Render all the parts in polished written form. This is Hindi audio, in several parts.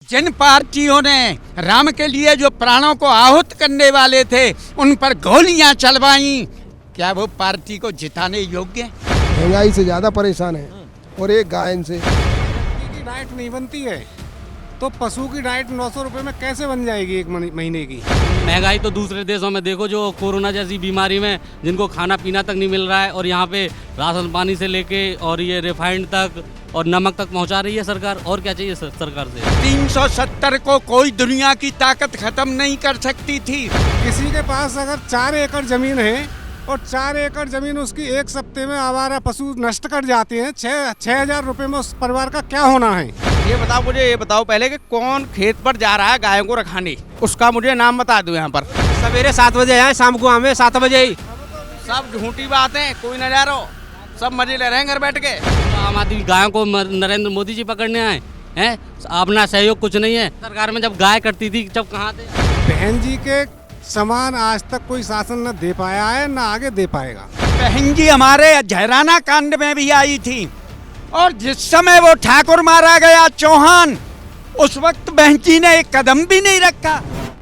जिन पार्टियों ने राम के लिए जो प्राणों को आहूत करने वाले थे उन पर गोलियां चलवाई, क्या वो पार्टी को जिताने योग्य है? महंगाई से ज़्यादा परेशान है और एक गायन से की डाइट नहीं बनती है तो पशु की डाइट 900 रुपए में कैसे बन जाएगी एक महीने की। महंगाई तो दूसरे देशों में देखो, जो कोरोना जैसी बीमारी में जिनको खाना पीना तक नहीं मिल रहा है, और यहाँ पे राशन पानी से लेके और ये रिफाइंड तक और नमक तक पहुँचा रही है सरकार। और क्या चाहिए सरकार से? 370 को कोई दुनिया की ताकत खत्म नहीं कर सकती थी। किसी के पास अगर 4 एकड़ जमीन है और 4 एकड़ जमीन उसकी एक सप्ते में आवारा पशु नष्ट कर जाते हैं, 6,000 रुपए में उस परिवार का क्या होना है? ये बताओ पहले कि कौन खेत पर जा रहा है गायों को रखाने, उसका मुझे नाम बता दो। यहाँ पर सवेरे 7 बजे आए, शाम को हमें 7 बजे ही। सब झूठी बातें, कोई न जा रहा, सब मजे ले रहे हैं घर बैठ के। आम आदमी गायों को नरेंद्र मोदी जी पकड़ने आए हैं, अपना सहयोग कुछ नहीं है। सरकार में जब गाय करती थी जब कहाँ थे? बहन जी के समान आज तक कोई शासन न दे पाया है, न आगे दे पाएगा। बहन जी हमारे झैराना कांड में भी आई थी और जिस समय वो ठाकुर मारा गया चौहान, उस वक्त बहन जी ने एक कदम भी नहीं रखा।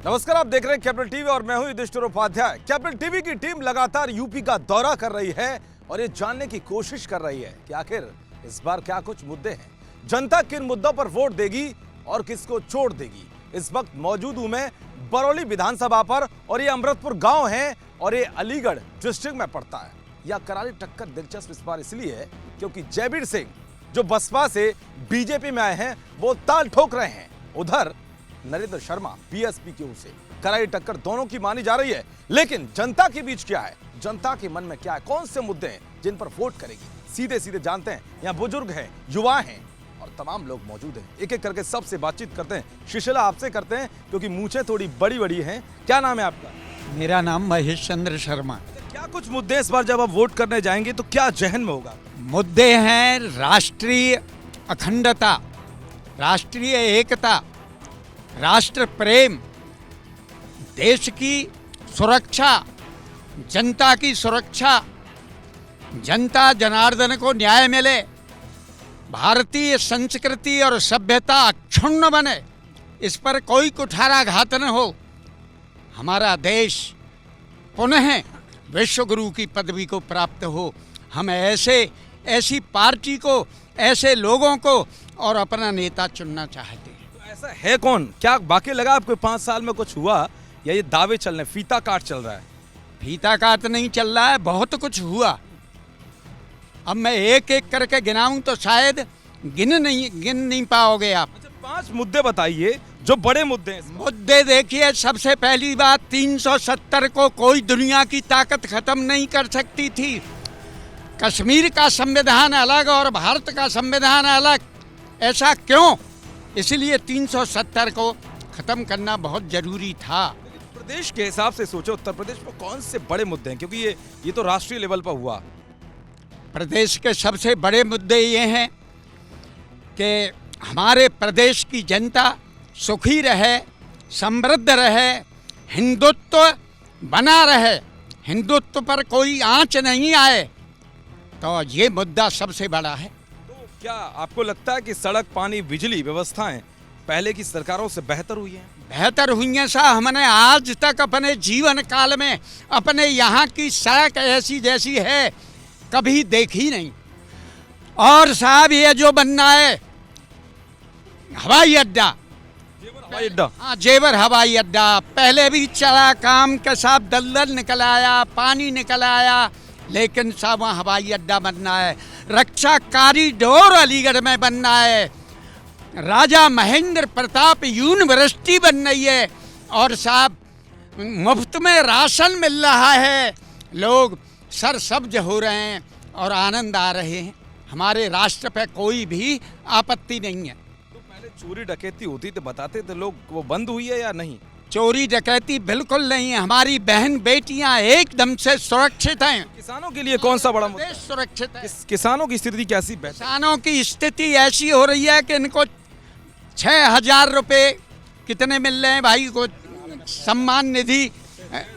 नमस्कार, आप देख रहे हैं कैपिटल टीवी और मैं हूं युधिष्ठिर उपाध्याय। कैपिटल टीवी की टीम लगातार यूपी का दौरा कर रही है और ये जानने की कोशिश कर रही है कि आखिर इस बार क्या कुछ मुद्दे हैं, जनता किन मुद्दों पर वोट देगी और किसको छोड़ देगी। इस वक्त मौजूद हूं मैं बरौली विधानसभा पर और ये अमृतपुर गांव है और ये अलीगढ़ डिस्ट्रिक्ट में पड़ता है। यह करारी टक्कर दिलचस्प इस बार इसलिए है क्योंकि जयवीर सिंह जो बसपा से बीजेपी में आए हैं वो ताल ठोक रहे हैं, उधर नरेंद्र शर्मा बीएसपी की ओर से। करारी टक्कर दोनों की मानी जा रही है, लेकिन जनता के बीच क्या है, जनता के मन में क्या है, कौन से मुद्दे हैं जिन पर वोट करेगी, सीधे सीधे जानते हैं। यहाँ बुजुर्ग हैं, युवा हैं और तमाम लोग मौजूद हैं। एक एक करके सबसे बातचीत करते हैं। शिशिला आपसे करते हैं क्योंकि मूछें थोड़ी बड़ी बड़ी हैं। क्या नाम है आपका? मेरा नाम महेश चंद्र शर्मा। क्या कुछ मुद्दे इस बार जब आप वोट करने जाएंगे तो क्या जहन में होगा? मुद्दे हैं राष्ट्रीय अखंडता, राष्ट्रीय एकता, राष्ट्र प्रेम, देश की सुरक्षा, जनता की सुरक्षा, जनता जनार्दन को न्याय मिले, भारतीय संस्कृति और सभ्यता अक्षुण्ण बने, इस पर कोई कुठाराघात न हो, हमारा देश पुनः विश्व गुरु की पदवी को प्राप्त हो। हम ऐसी पार्टी को, ऐसे लोगों को और अपना नेता चुनना चाहते हैं। तो ऐसा है कौन? क्या बाकी लगा आपको 5 साल में कुछ हुआ या ये दावे चल रहे हैं, फीता काट चल रहा है? फीता काट नहीं चल रहा है, बहुत कुछ हुआ। अब मैं एक एक करके गिनाऊं तो शायद गिन नहीं पाओगे आप। अच्छा, 5 मुद्दे बताइए जो बड़े मुद्दे हैं। मुद्दे देखिए, सबसे पहली बात 370 को कोई दुनिया की ताकत खत्म नहीं कर सकती थी। कश्मीर का संविधान अलग और भारत का संविधान अलग, ऐसा क्यों? इसलिए 370 को खत्म करना बहुत जरूरी था। प्रदेश के हिसाब से सोचो, उत्तर प्रदेश में कौन से बड़े मुद्दे हैं, क्योंकि ये तो राष्ट्रीय लेवल पर हुआ। प्रदेश के सबसे बड़े मुद्दे ये हैं कि हमारे प्रदेश की जनता सुखी रहे, समृद्ध रहे, हिंदुत्व बना रहे, हिंदुत्व पर कोई आंच नहीं आए, तो ये मुद्दा सबसे बड़ा है। तो क्या आपको लगता है कि सड़क, पानी, बिजली व्यवस्थाएं पहले की सरकारों से बेहतर हुई हैं? बेहतर हुई हैं साहब। हमने आज तक अपने जीवन काल में अपने यहाँ की सड़क ऐसी जैसी है कभी देखी नहीं। और साहब ये जो बनना है हवाई अड्डा, हाँ जेवर हवाई अड्डा, पहले भी चला काम के साथ, दलदल निकल आया, पानी निकल आया, लेकिन साहब वहाँ हवाई अड्डा बनना है। रक्षा कॉरिडोर अलीगढ़ में बनना है। राजा महेंद्र प्रताप यूनिवर्सिटी बन रही है और साहब मुफ्त में राशन मिल रहा है, लोग सरसब्ज हो रहे हैं और आनंद आ रहे हैं। हमारे राष्ट्र पे कोई भी आपत्ति नहीं है। तो पहले चोरी डकैती होती तो बताते थे लोग, वो बंद हुई है या नहीं? चोरी डकैती बिल्कुल नहीं है। हमारी बहन बेटियां एकदम से सुरक्षित हैं। किसानों के लिए कौन सा बड़ा मुद्दा? देश सुरक्षित है। किसानों की स्थिति कैसी बेहतर? किसानों की स्थिति ऐसी हो रही है कि इनको 6,000 रुपये कितने मिल रहे हैं भाई को, सम्मान निधि,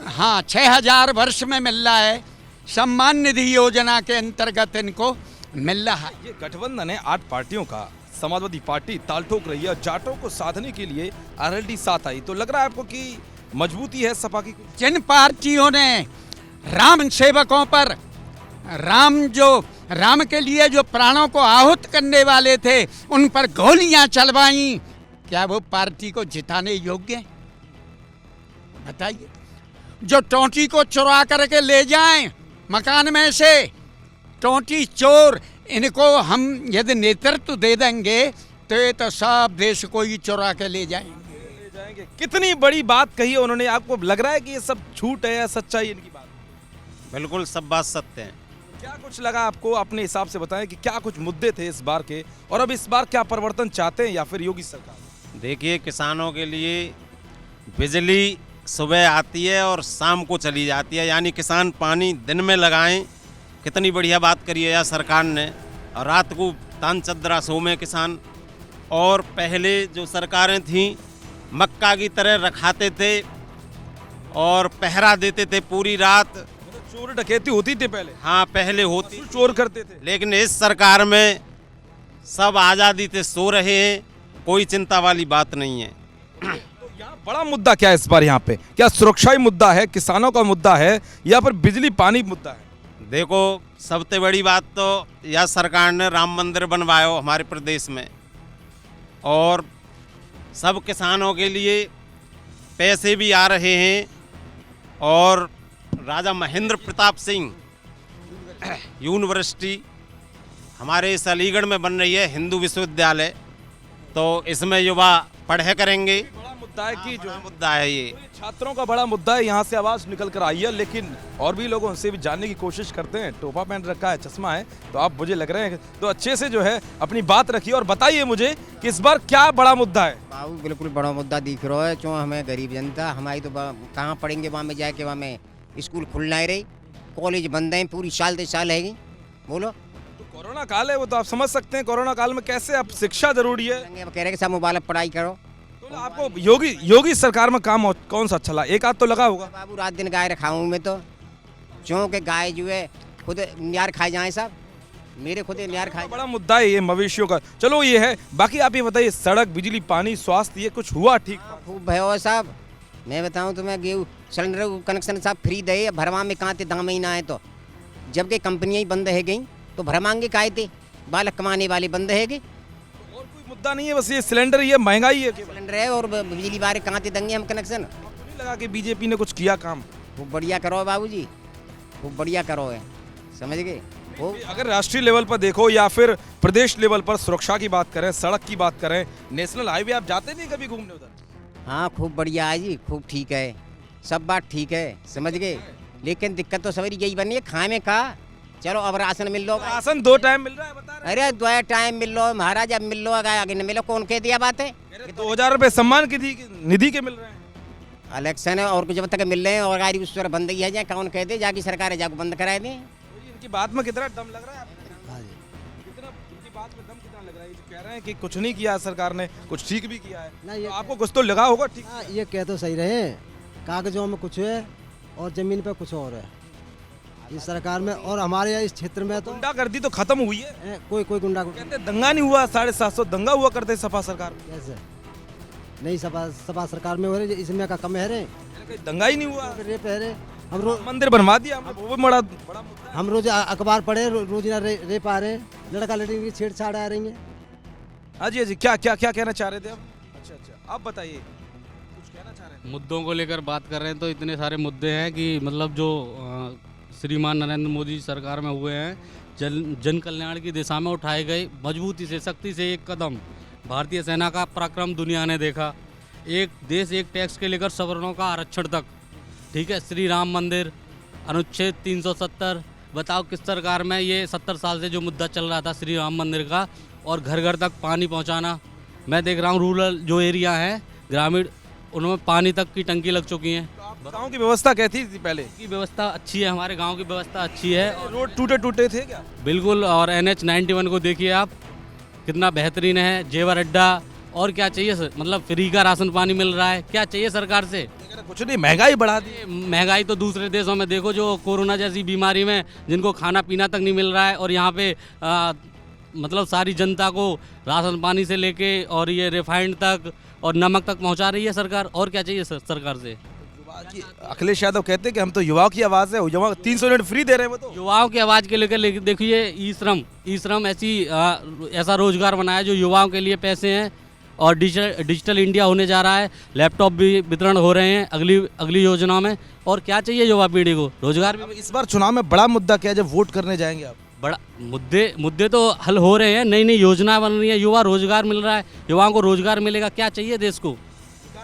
हाँ 6,000 वर्ष में मिल रहा है। सम्मान निधि योजना के अंतर्गत इनको मिल रहा है। ये गठबंधन है 8 पार्टियों का, समाजवादी पार्टी ताल ठोक रही है। जाटों को साधने के लिए आरएलडी साथ आई, तो लग रहा है आपको कि मजबूती है सपा की? जिन पार्टियों ने राम सेवकों पर राम के लिए जो प्राणों को आहुत करने वाले थे उन पर गोलियां चलवाई, क्या वो पार्टी को जिताने योग्य है? बताइए। जो टोंटी को चुरा करके ले जाएं मकान में से, टोंटी चोर, इनको हम यदि नेतृत्व दे देंगे तो ये तो सब देश को ही चुरा के ले जाएंगे। कितनी बड़ी बात कही है उन्होंने। आपको लग रहा है कि ये सब झूठ है या सच्चाई इनकी बात? बिल्कुल सब बात सत्य है। क्या कुछ लगा आपको? अपने हिसाब से बताएं कि क्या कुछ मुद्दे थे इस बार के, और अब इस बार क्या परिवर्तन चाहते हैं या फिर योगी सरकार? देखिए, किसानों के लिए बिजली सुबह आती है और शाम को चली जाती है, यानी किसान पानी दिन में लगाएं। कितनी बढ़िया बात करी है यार सरकार ने, और रात को तान चदरा सो में किसान। और पहले जो सरकारें थीं मक्का की तरह रखाते थे और पहरा देते थे पूरी रात। चोर डकैती होती थी पहले? हाँ, पहले होती, चोर करते थे। लेकिन इस सरकार में सब आज़ादी से सो रहे हैं, कोई चिंता वाली बात नहीं है। तो यहाँ बड़ा मुद्दा क्या है इस बार? यहाँ पे क्या सुरक्षा ही मुद्दा है, किसानों का मुद्दा है, या फिर बिजली पानी मुद्दा है? देखो, सबसे बड़ी बात तो यह सरकार ने राम मंदिर बनवाया हमारे प्रदेश में, और सब किसानों के लिए पैसे भी आ रहे हैं। और राजा महेंद्र प्रताप सिंह यूनिवर्सिटी हमारे इस अलीगढ़ में बन रही है, हिंदू विश्वविद्यालय, तो इसमें युवा पढ़े करेंगे। बड़ा मुद्दा है कि जो मुद्दा है ये छात्रों का बड़ा मुद्दा है। यहाँ से आवाज निकल कर आई है, लेकिन और भी लोगों से भी जानने की कोशिश करते हैं। टोपा पहन रखा है, चश्मा है, तो आप मुझे लग रहे हैं तो अच्छे से जो है अपनी बात रखिए और बताइए मुझे कि इस बार क्या बड़ा मुद्दा है। बाबू बिल्कुल बड़ा मुद्दा दिख रहा है, क्यों हमें गरीब जनता हमारी तो कहाँ पढ़ेंगे, वहाँ में जाके वहाँ में स्कूल खुलना ही रही, कॉलेज बंद है, पूरी साल 3 साल है। बोलो, तो कोरोना काल है, वो तो आप समझ सकते हैं। कोरोना काल में कैसे अब शिक्षा जरूरी है। कह रहे हैं कि सब मोबाइल पढ़ाई करो। तो आपको योगी सरकार में काम कौन सा अच्छा लगा? एक आध तो लगा होगा। बाबू रात दिन गाय रखा हूँ मैं, तो क्योंकि गाय जो है खुद नियार खाए जाए, सब मेरे खुद नियार खाए। बड़ा मुद्दा है ये मवेशियों का। चलो ये है, बाकी आप ये बताइए, सड़क, बिजली, पानी, स्वास्थ्य, ये कुछ हुआ ठीक? खूब भयो साहब, मैं बताऊँ तुम्हें, गेहूँ सिलेंडर कनेक्शन सब फ्री दे, भरवा में कहाँ थे दाम ही ना है, तो जबकि कंपनियाँ ही बंद है गई तो भरमांगे काहे थे, बालक कमाने वाले बंद है गए। और कोई मुद्दा नहीं है, बस ये सिलेंडर, ये महंगाई है। सिलेंडर है और बिजली बारे कहाँ थे देंगे हम कनेक्शन? नहीं लगा कि बीजेपी ने कुछ किया काम? खूब बढ़िया करो बाबूजी, खूब बढ़िया करो है, समझ गए। वो अगर राष्ट्रीय लेवल पर देखो या फिर प्रदेश लेवल पर सुरक्षा की बात करें, सड़क की बात करें, नेशनल हाईवे आप जाते नहीं कभी घूमने उधर? हाँ, खूब बढ़िया है जी, खूब ठीक है, सब बात ठीक है, समझ गए। लेकिन दिक्कत तो सवेरी यही बनी है, खाए में का चलो अब राशन मिल लो। राशन 2 टाइम मिल रहा है बता रहे? अरे 2 टाइम मिल लो महाराज, अब मिल लो, आगे न मिलो, कौन कह दिया बात है? 2000 रुपए सम्मान निधि के मिल रहे हैं। इलेक्शन है और कुछ जब तक मिल रहे हैं, और गाड़ी उस तरह बंद ही है, जाए कौन कह दे, जाके सरकार है जाके बंद कराए दें। इनकी बात में कितना दम लग रहा है आपको? कितना इनकी बात में दम कितना लग रहा है? ये जो कह रहे हैं कि कुछ नहीं किया सरकार ने, कुछ ठीक भी किया है, तो आपको कुछ तो लगा होगा ठीक? ये कह तो सही रहे, कागजों में कुछ है और जमीन पे कुछ और है इस सरकार में, और हमारे इस क्षेत्र में तो गुंडागर्दी तो खत्म हुई है। कोई गुंडा कहते दंगा नहीं हुआ, 750 दंगा हुआ करते सपा सरकार में। कैसे नहीं, सपा सरकार में हो रहे, इसमें का कम है रे, दंगा ही नहीं हुआ। रेप है रे, हम रोज मंदिर बनवा दिया हमने, वो भी बड़ा हम रोज अखबार पढ़े, रोज रेप आ रहे, लड़का लड़की की छेड़छाड़ आ रही है। हाँ जी, क्या कहना चाह रहे थे आप? अच्छा, आप बताइए, कुछ कहना चाह रहे हैं? मुद्दों को लेकर बात कर रहे हैं तो इतने सारे मुद्दे हैं कि मतलब जो श्रीमान नरेंद्र मोदी सरकार में हुए हैं, जन कल्याण की दिशा में उठाए गए मजबूती से, सख्ती से एक कदम। भारतीय सेना का पराक्रम दुनिया ने देखा, एक देश एक टैक्स के लेकर सवर्णों का आरक्षण तक, ठीक है, श्री राम मंदिर, अनुच्छेद 370, बताओ किस सरकार में ये 70 साल से जो मुद्दा चल रहा था श्री राम मंदिर का, और घर घर तक पानी पहुंचाना। मैं देख रहा हूँ रूरल जो एरिया है, ग्रामीण, उनमें पानी तक की टंकी लग चुकी है। गांव की व्यवस्था कैसी थी पहले? की व्यवस्था अच्छी है, हमारे गांव की व्यवस्था अच्छी है। रोड टूटे थे क्या? बिल्कुल, और NH 91 को देखिए आप, कितना बेहतरीन है, जेवर अड्डा, और क्या चाहिए सर? मतलब फ्री का राशन पानी मिल रहा है, क्या चाहिए सरकार से? कुछ नहीं, महंगाई बढ़ा दी। महंगाई तो दूसरे देशों में देखो, जो कोरोना जैसी बीमारी में जिनको खाना पीना तक नहीं मिल रहा है, और यहाँ पे मतलब सारी जनता को राशन पानी से लेके और ये रिफाइंड तक और नमक तक पहुंचा रही है सरकार। और क्या चाहिए सरकार से? अखिलेश यादव कहते हैं कि हम तो युवाओं की आवाज़ है, युवा 300 यूनिट फ्री दे रहे हैं वो तो। युवाओं की आवाज़ के लेकर देखिए ई श्रम ऐसा रोजगार बनाया जो युवाओं के लिए पैसे हैं। और डिजिटल इंडिया होने जा रहा है, लैपटॉप भी वितरण हो रहे हैं अगली योजना में। और क्या चाहिए युवा पीढ़ी को? रोजगार भी। इस बार चुनाव में बड़ा मुद्दा क्या है जब वोट करने जाएंगे आप? बड़ा मुद्दे तो हल हो रहे हैं, नई नई योजना बन रही है, युवा रोजगार मिल रहा है, युवाओं को रोजगार मिलेगा। क्या चाहिए देश को?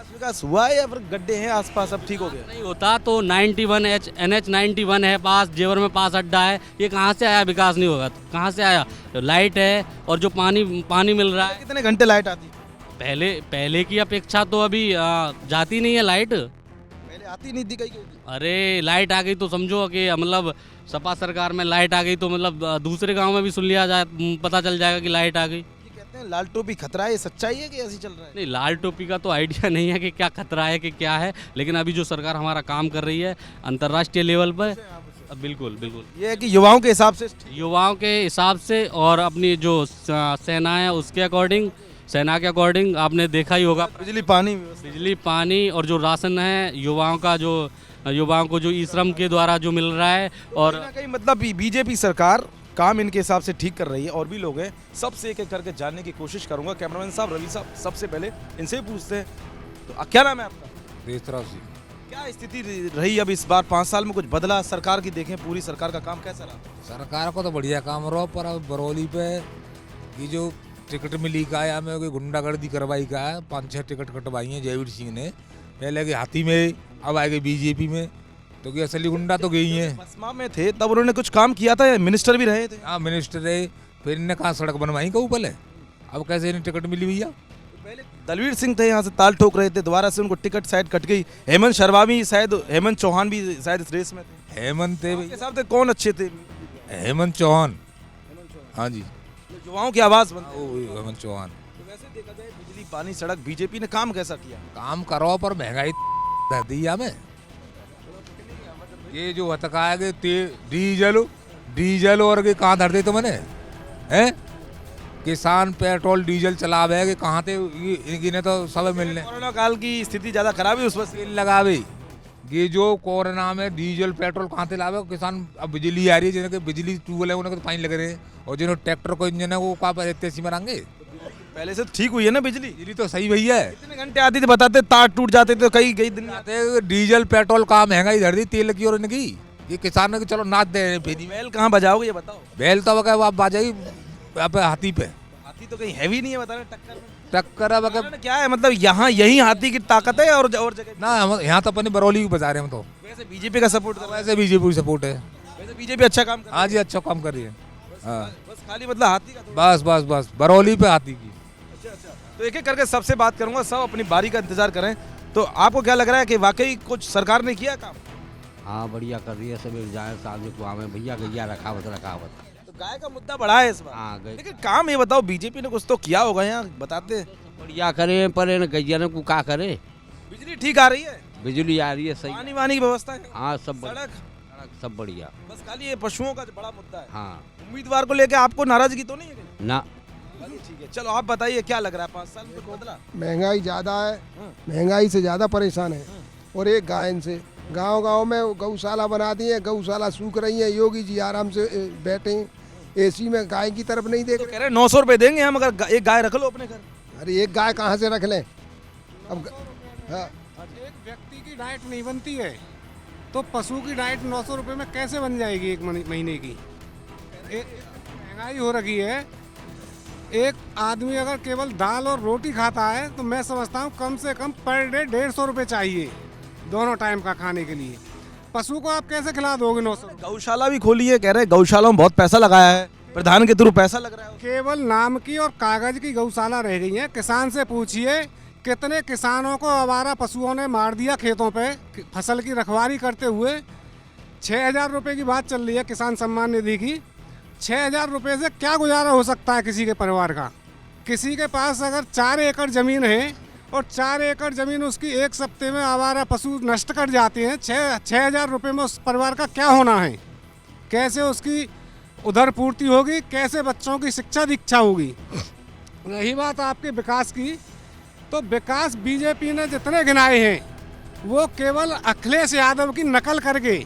विकास हुआ है या फिर गड्ढे हैं आसपास, अब ठीक हो गया? नहीं होता तो 91 NH 91 है पास, जेवर में पास अड्डा है, ये कहाँ से आया? विकास नहीं होगा तो कहाँ से आया? लाइट है और जो पानी मिल रहा है। कितने घंटे लाइट आती? पहले की अपेक्षा तो अभी जाती नहीं है लाइट। पहले आती नहीं थी कहीं। अरे लाइट आ गई तो समझो कि मतलब सपा सरकार में लाइट आ गई तो मतलब दूसरे गांव में भी सुन लिया जाए, पता चल जाएगा कि लाइट आ गई। कहते हैं लाल टोपी खतरा है, ये सच्चाई है कि ऐसी चल रहा है? नहीं, लाल टोपी का तो आइडिया नहीं है कि क्या खतरा है कि क्या है, लेकिन अभी जो सरकार हमारा काम कर रही है अंतर्राष्ट्रीय लेवल पर, बिल्कुल ये है कि युवाओं के हिसाब से और अपनी जो सेना है उसके अकॉर्डिंग, सेना के अकॉर्डिंग आपने देखा ही होगा। बिजली पानी और जो राशन है युवाओं को जो ई श्रम के द्वारा जो मिल रहा है। और कहीं मतलब बीजेपी सरकार काम इनके हिसाब से ठीक कर रही है। और भी लोग हैं, सबसे एक एक करके जानने की कोशिश करूंगा। कैमरामैन साहब, रवि साहब, सबसे पहले इनसे ही पूछते हैं। तो क्या नाम है आपका? देशराज जी। क्या स्थिति रही अब इस बार 5 साल में? कुछ बदला? सरकार की देखें, पूरी सरकार का काम कैसा रहा? सरकार को तो बढ़िया काम रहा, पर अब बरौली पे ये जो टिकट मिली का है, हमें कोई गुंडागर्दी करवाई का है, 5-6 टिकट कटवाई हैं जयवीर सिंह ने। पहले के हाथी में, अब आएगी बीजेपी में, तो कि असली गुंडा तो गई हैं। बसमा में थे तब उन्होंने कुछ काम किया था, मिनिस्टर भी रहे थे। हाँ मिनिस्टर रहे, फिर इन्हें कहाँ सड़क बनवाई कहूँ पहले, अब कैसे इन्हें टिकट मिली भैया? पहले दलवीर सिंह थे, यहाँ से ताल ठोक रहे थे, दोबारा से उनको टिकट शायद कट गई। हेमंत शर्मा भी शायद, हेमंत चौहान भी शायद इस रेस में थे। हेमंत थे साहब, कौन अच्छे थे? हेमंत चौहान, हाँ जी, युवाओं की आवाज हेमंत चौहान। तो वैसे देखा जाए बिजली पानी सड़क, बीजेपी ने काम कैसा किया? काम करो पर महंगाई दी हमें। ये जो हतकाएंगे डीजल और के कहाँ धर दे तो मैंने हैं? किसान पेट्रोल डीजल चलावे कि कहाँ थे? इन्हें तो सब मिलने। कोरोना काल की स्थिति ज्यादा खराब है, उस पर तेल लगावे। ये जो कोरोना में डीजल पेट्रोल कहाँ से लावे? किसान अब बिजली आ रही है, जिन्हें बिजली ट्यूबवेल है उन्हें तो फाइन लग रहे हैं, और जिन्हें ट्रैक्टर को इंजन है वो कहाँ पर तेजी मरांगे? पहले से तो ठीक हुई है ना बिजली तो सही भैया है। कितने घंटे आती थी बताते? तार टूट जाते थे कई दिन आते। डीजल पेट्रोल कहाँ महंगाई धर दी तेल की और इनकी। ये किसान चलो नाच दे रहे हैं। बैल कहाँ बजाओगे ये बताओ? बैल तो आप बाजाई हाथी पे। हाथी तो कहीं हैवी नहीं है बता रहे, टक्कर अब क्या है मतलब? यहाँ यही हाथी की ताकत है और जगह ना? यहाँ तो अपने बरौली की बजा रहे हैं। हम तो वैसे बीजेपी का सपोर्ट, वैसे बीजेपी सपोर्ट है। वैसे बीजेपी अच्छा काम कर रही है। हाँ जी, अच्छा काम कर रही है। बस खाली मतलब हाथी का बस बरौली पे हाथी की। अच्छा, तो एक एक करके सबसे बात करूंगा, सब अपनी बारी का इंतजार करें। तो आपको क्या लग रहा है कि वाकई कुछ सरकार ने किया काम? हाँ बढ़िया कर रही है, सब जाए साल में भैया गैया रखावत। तो गाय का मुद्दा बढ़ा है इस बार। हाँ लेकिन काम ये बताओ, बीजेपी ने कुछ तो किया होगा यहाँ, बताते? बढ़िया करे, पर गैया ने का करे। बिजली ठीक आ रही है? बिजली आ रही है सही, पानी वानी की व्यवस्था है? हाँ सब सड़क सब बढ़िया। बस खाली ये पशुओं का बड़ा मुद्दा है। हाँ, उम्मीदवार को लेके आपको नाराजगी तो नहीं है? ना। ठीक है, चलो आप बताइए क्या लग रहा है 5 साल में कुछ बदला? महंगाई ज़्यादा है, महंगाई से ज़्यादा परेशान है। और एक गायन से गांव में गौशाला बना दी है, गौशाला सूख रही है। योगी जी आराम से बैठे एसी में, गाय की तरफ नहीं देख रहे। कह रहे 900 रुपए देंगे हम अगर एक गाय रख लो अपने घर। अरे एक गाय कहाँ से रख लें अब? हाँ, एक व्यक्ति की डाइट नहीं बनती है तो पशु की डाइट 900 रुपये में कैसे बन जाएगी एक महीने की? महंगाई हो रखी है। एक आदमी अगर केवल दाल और रोटी खाता है तो मैं समझता हूँ कम से कम पर डे 150 रुपये चाहिए दोनों टाइम का खाने के लिए। पशु को आप कैसे खिला दोगे 900? गौशाला भी खोली है, कह रहे गौशाला में बहुत पैसा लगाया है, प्रधान के थ्रू पैसा लग रहा है। केवल नाम की और कागज की गौशाला रह गई है। किसान से पूछिए कितने किसानों को आवारा पशुओं ने मार दिया खेतों पे फसल की रखवाली करते हुए। 6,000 रुपये की बात चल रही है किसान सम्मान निधि की। 6,000 रुपये से क्या गुजारा हो सकता है किसी के परिवार का? किसी के पास अगर 4 एकड़ ज़मीन है और 4 एकड़ ज़मीन उसकी एक सप्ते में आवारा पशु नष्ट कर जाते हैं, 6,000 रुपये में उस परिवार का क्या होना है? कैसे उसकी उधर पूर्ति होगी, कैसे बच्चों की शिक्षा दीक्षा होगी। रही बात आपके विकास की, तो विकास बीजेपी ने जितने गिनाए हैं वो केवल अखिलेश यादव की नकल करके,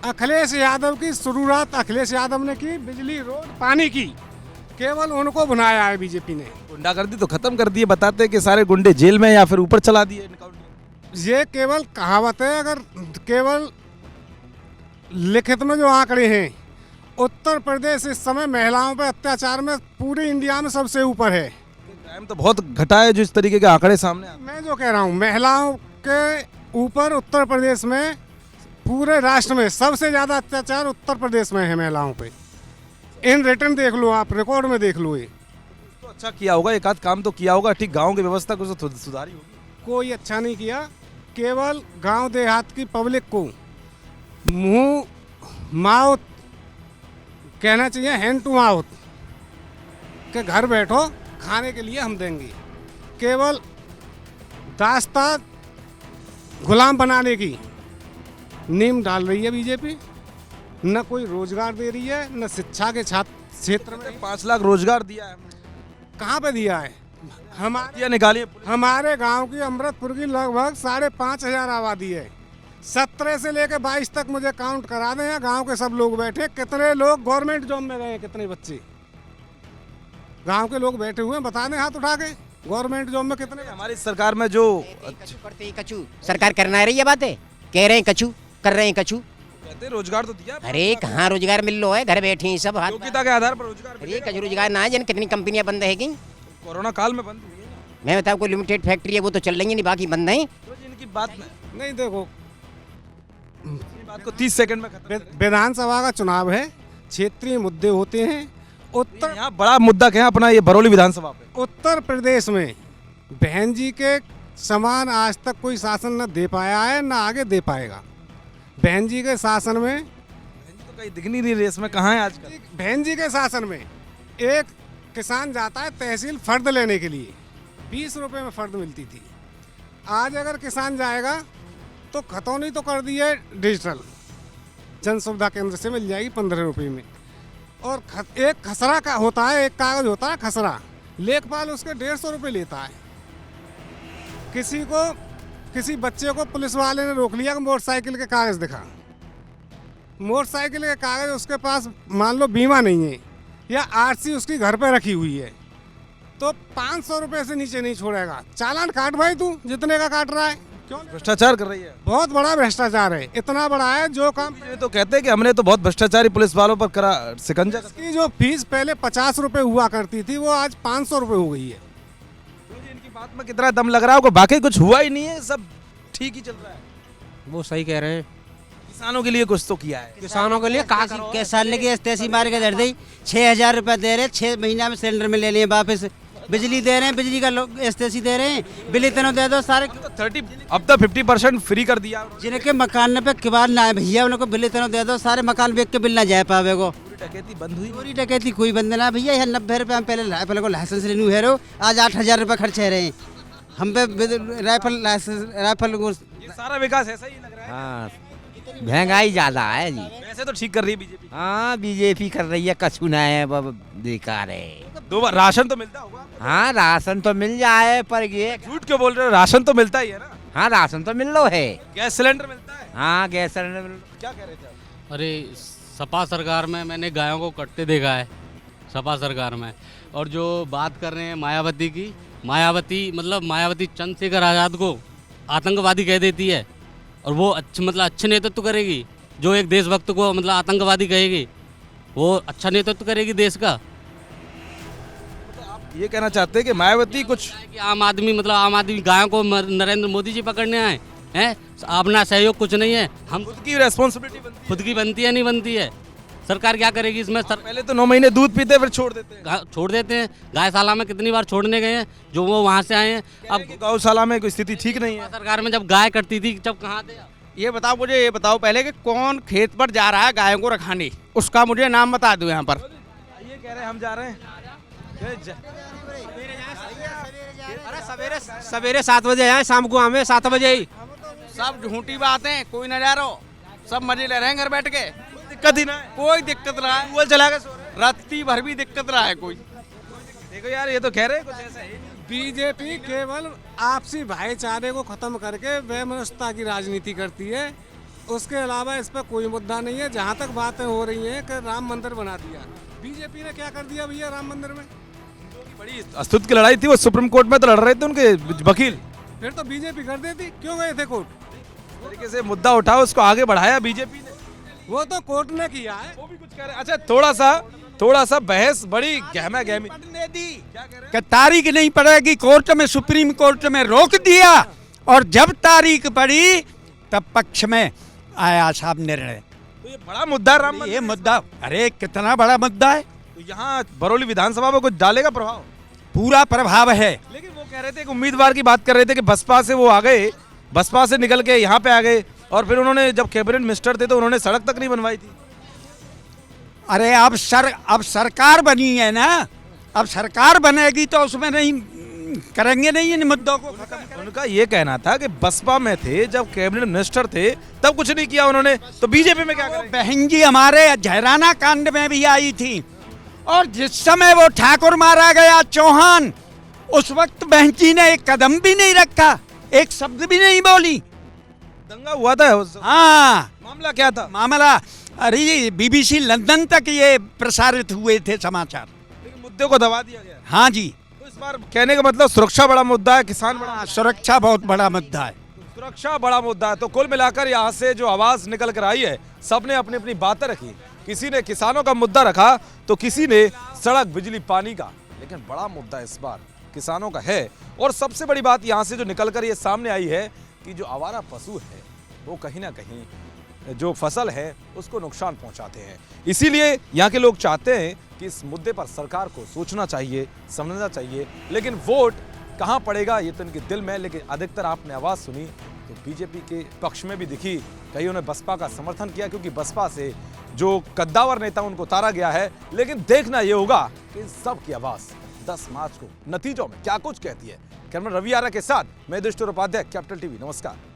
अखिलेश यादव की शुरुआत अखिलेश यादव ने की, बिजली, रोड, पानी की, केवल उनको बनाया है बीजेपी ने। गुंडागर्दी तो खत्म कर दी है, बताते हैं कि सारे गुंडे जेल में या फिर ऊपर चला दिए। ये केवल कहावत है, अगर केवल लिखित में जो आंकड़े हैं, उत्तर प्रदेश इस समय महिलाओं पर अत्याचार में पूरी इंडिया में सबसे ऊपर है। क्राइम तो बहुत घटा है जो इस तरीके के आंकड़े सामने आते हैं। मैं जो कह रहा हूँ, महिलाओं के ऊपर उत्तर प्रदेश में, पूरे राष्ट्र में सबसे ज़्यादा अत्याचार उत्तर प्रदेश में है महिलाओं पे। इन रिटर्न देख लो आप, रिकॉर्ड में देख लो। ये तो अच्छा किया होगा, एक आध काम तो किया होगा, ठीक गाँव की व्यवस्था को तो सुधारी होगी। कोई अच्छा नहीं किया, केवल गांव देहात की पब्लिक को मुंह माउथ कहना चाहिए, हैंड टू माउथ, के घर बैठो खाने के लिए हम देंगे। केवल दास्ता गुलाम बनाने की नींव डाल रही है बीजेपी। न कोई रोजगार दे रही है, न शिक्षा के क्षेत्र में। 5 लाख रोजगार दिया है, कहाँ पे दिया है? हमारे गांव की अमृतपुर की लगभग 5,500 आबादी है। 17 से लेकर 22 तक मुझे काउंट करा दें, गांव के सब लोग बैठे, कितने लोग गवर्नमेंट जॉब में गए हैं, कितने बच्चे गांव के लोग बैठे हुए हैं, बता दें हाथ उठा के, गवर्नमेंट जॉब में कितने। हमारी सरकार में जो कचू सरकार करना रही है बातें, कह रहे हैं कचू, कर रहे हैं कचू, कहते रोजगार तो दिया। अरे कहाँ रोजगार मिल लो है, घर बैठे हैं सब, योग्यता के आधार पर रोजगार। अरे कचू रोजगार ना है, जिन कितनी कंपनियां बंद है। कोरोना काल में बंद हुई है। मैं बताऊँ, कोई लिमिटेड फैक्ट्री है वो तो चल रही है, नहीं बाकी बंद है। तो इनकी बात नहीं, देखो बात को 30 सेकंड में विधानसभा का चुनाव है, क्षेत्रीय मुद्दे होते हैं। उत्तर यहाँ बड़ा मुद्दा क्या है अपना, ये बरौली विधानसभा पे उत्तर प्रदेश में बहन जी के समान आज तक कोई शासन न दे पाया है, न आगे दे पाएगा। बहन जी के शासन में तो कहीं दिख नहीं रही रेस में, कहाँ है आजकल? बहन जी के शासन में एक किसान जाता है तहसील फर्द लेने के लिए, 20 रुपए में फर्द मिलती थी। आज अगर किसान जाएगा तो खतौनी तो कर दी है डिजिटल, जन सुविधा केंद्र से मिल जाएगी 15 रुपये में। और एक खसरा का होता है, एक कागज होता है खसरा, लेखपाल उसके 150 रुपये लेता है। किसी बच्चे को पुलिस वाले ने रोक लिया कि मोटरसाइकिल के कागज दिखा, मोटरसाइकिल के कागज उसके पास मान लो बीमा नहीं है या आरसी उसकी घर पे रखी हुई है, तो 500 रुपये से नीचे नहीं छोड़ेगा। चालान काट भाई, तू जितने का काट रहा है। क्यों भ्रष्टाचार कर रही है? बहुत बड़ा भ्रष्टाचार है, इतना बड़ा है जो काम। ये तो कहते हैं कि हमने तो बहुत भ्रष्टाचारी पुलिस वालों पर करा शिकंजा। इसकी जो फीस पहले 50 रुपए हुआ करती थी, वो आज 500 रुपए हो गई है। इनकी बात में कितना दम लग रहा है, बाकी कुछ हुआ ही नहीं है, सब ठीक ही चल रहा है। वो सही कह रहे हैं, किसानों के लिए कुछ तो किया है। किसानों के लिए के साल की एसटीसी मार के दर दी, 6,000 रुपये दे रहे, 6 महीना में सिलेंडर में ले लिए वापस। बिजली दे रहे हैं, बिजली का एसटीसी दे रहे हैं, बिल इतना दे दो सारे। अब तो 50% फ्री कर दिया। जिनके मकान पे किबार ना है भैया, उनको बिल इतना दे दो, सारे मकान बेच के बिल ना जाए पावे को। डकैती बंद हुई? पूरी डकैती कोई बंद ना भैया। यहाँ 90 रुपये हम पहले को लाइसेंस रिन्यू है रो, आज 8,000 रुपये खर्च है रहे हम पे राइफल सारा विकास ऐसा ही लग रहा है। हाँ, महंगाई ज़्यादा है जी। वैसे तो ठीक कर रही है बीजेपी। हाँ, बीजेपी कर रही है, कछु ना है, बेकार है। 2 बार राशन तो मिलता होगा? हाँ, राशन तो मिल जाए, पर ये झूठ क्यों बोल रहे हो, राशन तो मिलता ही है ना? हाँ, राशन तो मिल लो है। गैस सिलेंडर मिलता है? हाँ, गैस सिलेंडर। क्या कह रहे थे आप? अरे सपा सरकार में मैंने गायों को कटते देखा है, सपा सरकार में। और जो बात कर रहे हैं मायावती की, मायावती चंद्रशेखर आज़ाद को आतंकवादी कह देती है, और वो अच्छे नेतृत्व करेगी। जो एक देशभक्त को आतंकवादी कहेगी, वो अच्छा नेतृत्व करेगी देश का। ये कहना चाहते हैं कि मायावती कुछ कि आम आदमी गायों को नरेंद्र मोदी जी पकड़ने आए हैं, अपना सहयोग कुछ नहीं है। हम खुद की रेस्पॉन्सिबिलिटी खुद की बनती है, नहीं बनती है। सरकार क्या करेगी इसमें? पहले तो 9 महीने दूध पीते फिर छोड़ देते हैं। गायशाला में कितनी बार छोड़ने गए हैं जो वो वहाँ से आए हैं। अब गौशाला में कोई स्थिति ठीक नहीं है। सरकार में जब गाय कटती थी, जब कहाँ थे? ये बताओ पहले कि कौन खेत पर जा रहा है गायों को रखाने, उसका मुझे नाम बता दो यहाँ पर। ये कह रहे हैं हम जा रहे हैं। सवेरे 7 बजे आए, शाम को आवे 7 बजे ही। सब झूठी बातें, कोई न जा रहा हो, सब मजे ले रहे हैं घर बैठ के, दिक्कत ही ना है, कोई दिक्कत ना है। चला गया रात्रि भर भी दिक्कत रहा है कोई। देखो यार, ये तो कह रहे हैं कुछ ऐसा है। बीजेपी केवल आपसी भाईचारे को खत्म करके वैमनस्यता की राजनीति करती है। उसके अलावा इस पर कोई मुद्दा नहीं है। जहाँ तक बातें हो रही हैं कि राम मंदिर बना दिया, बीजेपी ने क्या कर दिया भैया राम मंदिर में? बड़ी अस्तुत की लड़ाई थी, वो सुप्रीम कोर्ट में तो लड़ रहे थे उनके वकील। फिर तो बीजेपी कर देती, क्यों गए थे कोर्ट? इस तरीके से मुद्दा उठाओ, उसको आगे बढ़ाया बीजेपी ने। वो तो कोर्ट ने किया है। वो भी कुछ कह रहे हैं। अच्छा, थोड़ा सा बहस बड़ी गहमा गहमी कि तारीख नहीं पड़ेगी कोर्ट में, सुप्रीम कोर्ट में रोक दिया, और जब तारीख पड़ी तब पक्ष में आया साहब निर्णय। तो ये बड़ा मुद्दा राम मंदिर। ये मुद्दा, अरे कितना बड़ा मुद्दा है। तो यहाँ बरौली विधानसभा में कुछ डालेगा प्रभाव? पूरा प्रभाव है। लेकिन वो कह रहे थे कि उम्मीदवार की बात कर रहे थे कि बसपा से वो आ गए, बसपा से निकल के यहाँ पे आ गए, और फिर उन्होंने जब कैबिनेट मिनिस्टर थे तो उन्होंने सड़क तक नहीं बनवाई थी। अरे अब सरकार बनी है ना, अब सरकार बनेगी तो उसमें नहीं करेंगे नहीं इन मुद्दों को खत्म। उनका ये कहना था कि बसपा में थे, जब कैबिनेट मिनिस्टर थे तब कुछ नहीं किया उन्होंने, तो बीजेपी में क्या करें? बहन जी हमारे जयराना कांड में भी आई थी, और जिस समय वो ठाकुर मारा गया चौहान, उस वक्त बहन जी ने एक कदम भी नहीं रखा, एक शब्द भी नहीं बोली। दंगा हुआ था उस। हाँ, मामला क्या था? मामला अरे BBC लंदन तक ये प्रसारित हुए थे समाचार। लेकिन मुद्दे को दबा दिया गया। हाँ जी, तो इस बार कहने का मतलब सुरक्षा बड़ा मुद्दा है, किसान बड़ा। सुरक्षा बहुत बड़ा मुद्दा है। सुरक्षा बड़ा मुद्दा है। तो कुल मिलाकर यहाँ से जो आवाज निकल कर आई है, सबने अपनी अपनी बातें रखी। किसी ने किसानों का मुद्दा रखा, तो किसी ने सड़क, बिजली, पानी का। लेकिन बड़ा मुद्दा इस बार किसानों का है। और सबसे बड़ी बात यहाँ से जो निकल कर ये सामने आई है कि जो आवारा पशु है वो कहीं ना कहीं जो फसल है उसको नुकसान पहुंचाते हैं। इसीलिए यहाँ के लोग चाहते हैं कि इस मुद्दे पर सरकार को सोचना चाहिए, समझना चाहिए। लेकिन वोट कहाँ पड़ेगा ये तो इनके दिल में। लेकिन अधिकतर आपने आवाज़ सुनी तो बीजेपी के पक्ष में भी दिखी, कईयों ने बसपा का समर्थन किया, क्योंकि बसपा से जो कद्दावर नेता उनको उतारा गया है। लेकिन देखना ये होगा कि इन सब की आवाज़ 10 मार्च को नतीजों में क्या कुछ कहती है। कैमरा रवि आरा के साथ मैं युधिष्ठिर उपाध्याय, कैपिटल टीवी। नमस्कार।